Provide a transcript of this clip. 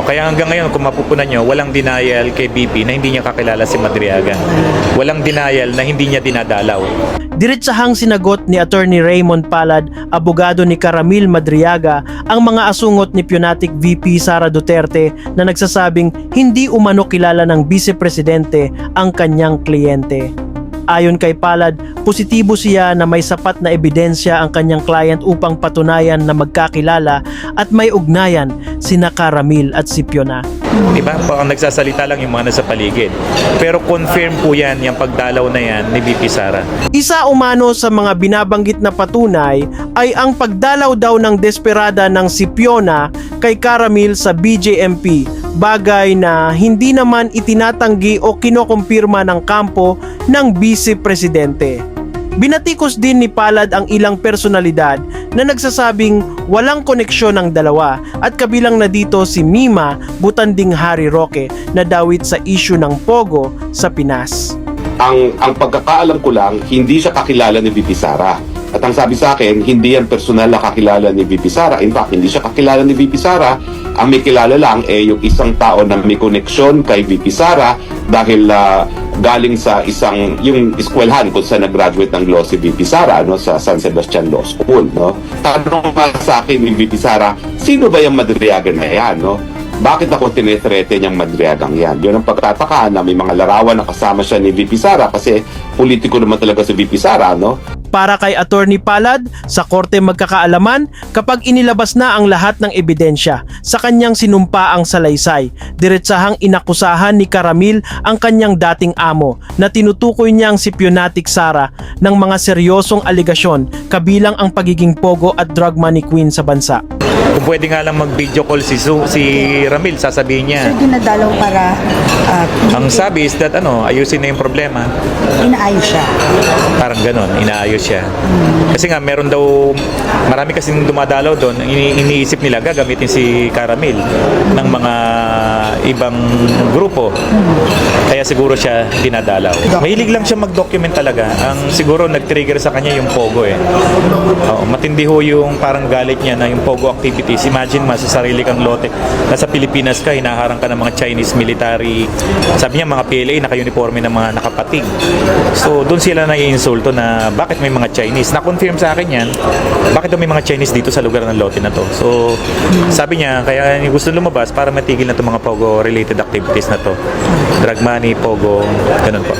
Kaya hanggang ngayon, kung mapupunan nyo, walang denial kay BP na hindi niya kakilala si Madriaga. Walang denial na hindi niya dinadalaw. Diretsahang sinagot ni Attorney Raymond Palad, abogado ni Caramil Madriaga, ang mga asungot ni Pionatic VP Sara Duterte na nagsasabing hindi umano kilala ng Vice Presidente ang kanyang kliyente. Ayon kay Palad, positibo siya na may sapat na ebidensya ang kanyang client upang patunayan na magkakilala at may ugnayan sina Caramil at si Piona. Diba? Parang nagsasalita lang yung mga nasa paligid. Pero confirm po yan, yung pagdalaw na yan ni BP Sara. Isa umano sa mga binabanggit na patunay ay ang pagdalaw daw ng desperada ng si Piona kay Caramil sa BJMP, bagay na hindi naman itinatanggi o kinokumpirma ng kampo ng Vice Presidente. Binatikos din ni Palad ang ilang personalidad na nagsasabing walang koneksyon ng dalawa at kabilang na dito si Mima Butanding Harry Roque na dawit sa issue ng Pogo sa Pinas. Ang pagkakaalam ko lang, hindi siya kakilala ni VP Sara. At ang sabi sa akin, hindi yan personal na kakilala ni VP Sara. In fact, hindi siya kakilala ni VP Sara. Ang may kilala lang yung isang tao na may koneksyon kay VP Sara dahil galing sa yung eskwelahan kung saan nag-graduate ng law si VP Sara, sa San Sebastian Law School. Tanong sa akin ni VP Sara, sino ba yung Madriaga na yan? Bakit ako tinetrete niyang Madriagang yan? Yun ang pagtataka na may mga larawan na kasama siya ni VP Sara kasi politiko naman talaga si VP Sara, Para kay Attorney Palad, sa korte magkakaalaman kapag inilabas na ang lahat ng ebidensya sa kanyang sinumpaang salaysay. Diretsahang inakusahan ni Caramil ang kanyang dating amo na tinutukoy niyang si Pionatic Sara ng mga seryosong aligasyon kabilang ang pagiging pogo at drug money queen sa bansa. Kung pwede nga lang mag-video call si Ramil, sasabihin niya. So, dinadalaw para Ang sabi is that ayusin na yung problema. inaayos siya. Parang ganon, inaayos siya. Kasi nga meron daw, marami kasing dumadalaw doon, iniisip nila gagamitin si Caramil ng mga ibang grupo. Kaya siguro siya dinadalaw. Mahilig lang siya mag-document talaga. Ang siguro nag-trigger sa kanya yung Pogo matindi ho yung parang galit niya na yung Pogo activities. Imagine sa sarili kang lote. Nasa Pilipinas ka, hinaharang ka ng mga Chinese military. Sabi niya mga PLA, naka-uniforme ng mga nakapatig. So doon sila nai-insulto na bakit may mga Chinese. Na-confirm sa akin yan, bakit may mga Chinese dito sa lugar ng lote na to. So sabi niya, kaya gusto lumabas para matigil na itong mga Pogo-related activities na to. Drug money, Pogo, ganun po.